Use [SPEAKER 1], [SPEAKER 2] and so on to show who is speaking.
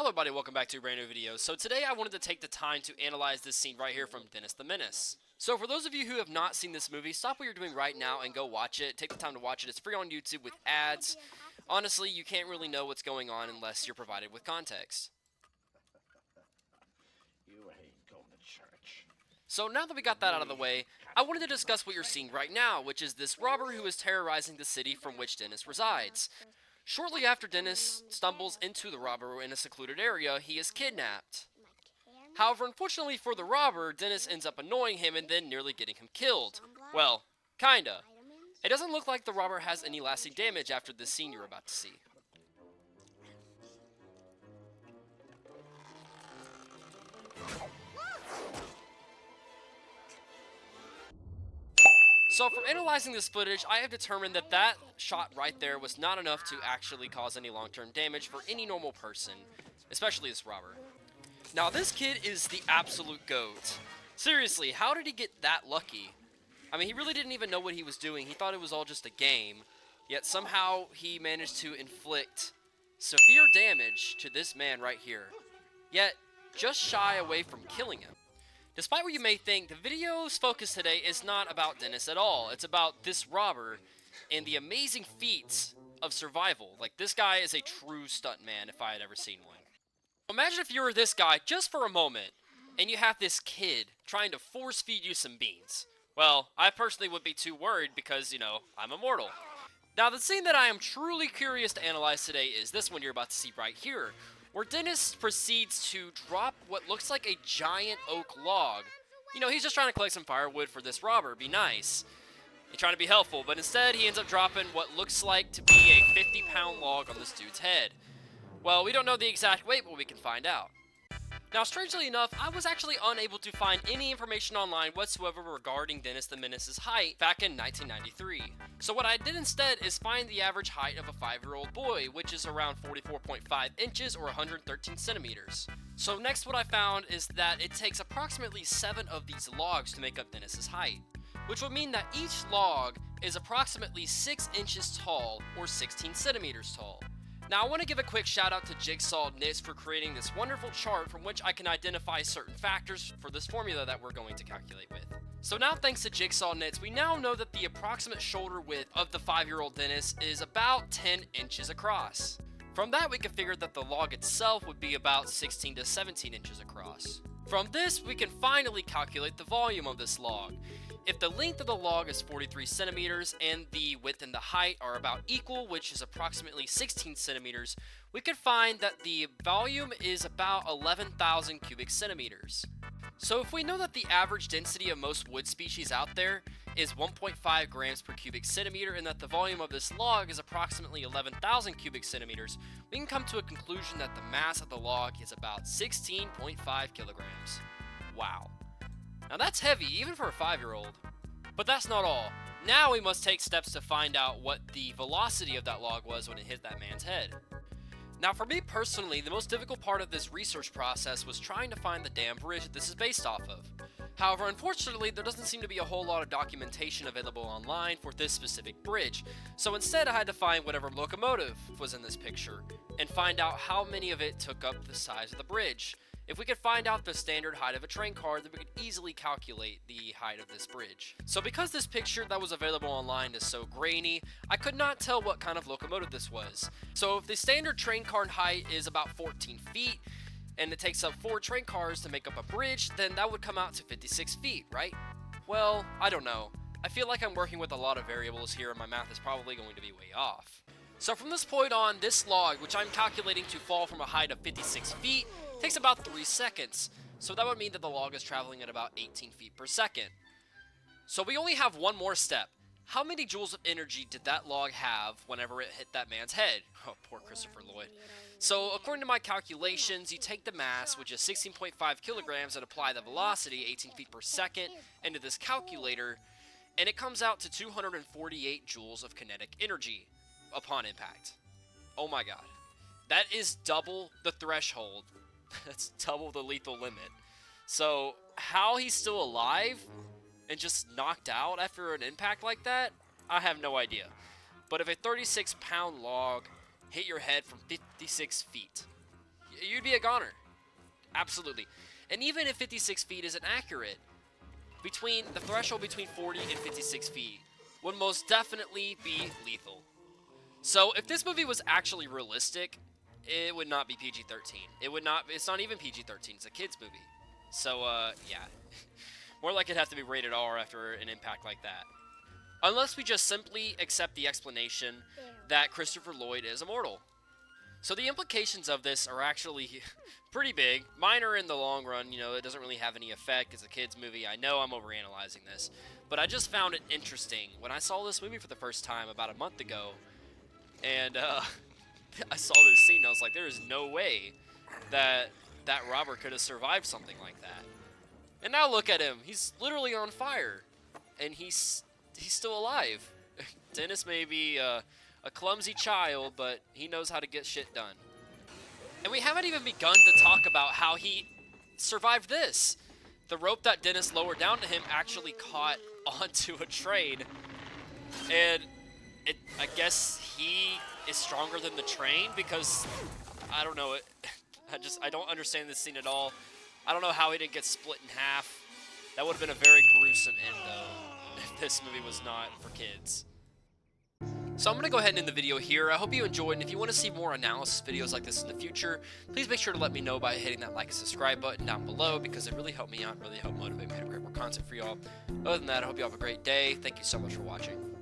[SPEAKER 1] Hello everybody, welcome back to a brand new video. So today I wanted to take the time to analyze this scene right here from Dennis the Menace. So for those of you who have not seen this movie, stop what you're doing right now and go watch it. Take the time to watch it. It's free on YouTube with ads. Honestly, you can't really know what's going on unless you're provided with context.
[SPEAKER 2] You ain't going to church.
[SPEAKER 1] So now that we got that out of the way, I wanted to discuss what you're seeing right now, which is this robber who is terrorizing the city from which Dennis resides. Shortly after Dennis stumbles into the robber in a secluded area, he is kidnapped. However, unfortunately for the robber, Dennis ends up annoying him and then nearly getting him killed. Well, kinda. It doesn't look like the robber has any lasting damage after this scene you're about to see. So from analyzing this footage, I have determined that that shot right there was not enough to actually cause any long-term damage for any normal person, especially this robber. Now this kid is the absolute GOAT. Seriously, how did he get that lucky? I mean, he really didn't even know what he was doing. He thought it was all just a game, yet somehow he managed to inflict severe damage to this man right here, yet just shy away from killing him. Despite what you may think, the video's focus today is not about Dennis at all. It's about this robber and the amazing feats of survival. Like, this guy is a true stuntman if I had ever seen one. Imagine if you were this guy just for a moment, and you have this kid trying to force feed you some beans. Well, I personally would be too worried because, you know, I'm immortal. Now, the scene that I am truly curious to analyze today is this one you're about to see right here, where Dennis proceeds to drop what looks like a giant oak log. You know, he's just trying to collect some firewood for this robber, be nice. He's trying to be helpful, but instead he ends up dropping what looks like to be a 50-pound log on this dude's head. Well, we don't know the exact weight, but we can find out. Now, strangely enough, I was actually unable to find any information online whatsoever regarding Dennis the Menace's height back in 1993. So what I did instead is find the average height of a 5-year-old boy, which is around 44.5 inches or 113 centimeters. So next what I found is that it takes approximately 7 of these logs to make up Dennis's height, which would mean that each log is approximately 6 inches tall or 16 centimeters tall. Now, I want to give a quick shout out to Jigsaw Knits for creating this wonderful chart from which I can identify certain factors for this formula that we're going to calculate with. So now, thanks to Jigsaw Knits, we now know that the approximate shoulder width of the 5-year-old Dennis is about 10 inches across. From that, we can figure that the log itself would be about 16 to 17 inches across. From this, we can finally calculate the volume of this log. If the length of the log is 43 centimeters and the width and the height are about equal, which is approximately 16 centimeters, we could find that the volume is about 11,000 cubic centimeters. So if we know that the average density of most wood species out there is 1.5 grams per cubic centimeter and that the volume of this log is approximately 11,000 cubic centimeters, we can come to a conclusion that the mass of the log is about 16.5 kilograms. Wow. Now that's heavy, even for a 5-year-old. But that's not all. Now we must take steps to find out what the velocity of that log was when it hit that man's head. Now for me personally, the most difficult part of this research process was trying to find the damn bridge that this is based off of. However, unfortunately, there doesn't seem to be a whole lot of documentation available online for this specific bridge, so instead I had to find whatever locomotive was in this picture, and find out how many of it took up the size of the bridge. If we could find out the standard height of a train car, then we could easily calculate the height of this bridge. So because this picture that was available online is so grainy, I could not tell what kind of locomotive this was. So if the standard train car height is about 14 feet, and it takes up 4 train cars to make up a bridge, then that would come out to 56 feet, right? Well, I don't know. I feel like I'm working with a lot of variables here and my math is probably going to be way off. So from this point on, this log, which I'm calculating to fall from a height of 56 feet, takes about 3 seconds. So that would mean that the log is traveling at about 18 feet per second. So we only have one more step. How many joules of energy did that log have whenever it hit that man's head? Oh, poor Christopher Lloyd. So according to my calculations, you take the mass, which is 16.5 kilograms, and apply the velocity, 18 feet per second, into this calculator, and it comes out to 248 joules of kinetic energy upon impact. Oh my god. That is double the threshold. That's double the lethal limit. So how he's still alive and just knocked out after an impact like that, I have no idea. But if a 36-pound log hit your head from 56 feet, you'd be a goner. Absolutely. And even if 56 feet isn't accurate, the threshold between 40 and 56 feet would most definitely be lethal. So if this movie was actually realistic, it would not be PG-13. It's not even PG-13, it's a kid's movie. So, yeah. More like it'd have to be rated R after an impact like that. Unless we just simply accept the explanation that Christopher Lloyd is immortal. So the implications of this are actually pretty big. Minor in the long run, you know, it doesn't really have any effect. It's a kid's movie. I know I'm overanalyzing this, but I just found it interesting. When I saw this movie for the first time about a month ago, and I saw this scene, and I was like, there is no way that robber could have survived something like that. And now look at him. He's literally on fire, and he's still alive. Dennis may be a clumsy child, but he knows how to get shit done. And we haven't even begun to talk about how he survived this. The rope that Dennis lowered down to him actually caught onto a train, and I guess he is stronger than the train, because I don't know. I don't understand this scene at all. I don't know how he didn't get split in half. That would have been a very gruesome end, though, if this movie was not for kids. So I'm going to go ahead and end the video here. I hope you enjoyed, and if you want to see more analysis videos like this in the future, please make sure to let me know by hitting that like and subscribe button down below, because it really helped me out and really helped motivate me to create more content for y'all. Other than that, I hope you have a great day. Thank you so much for watching.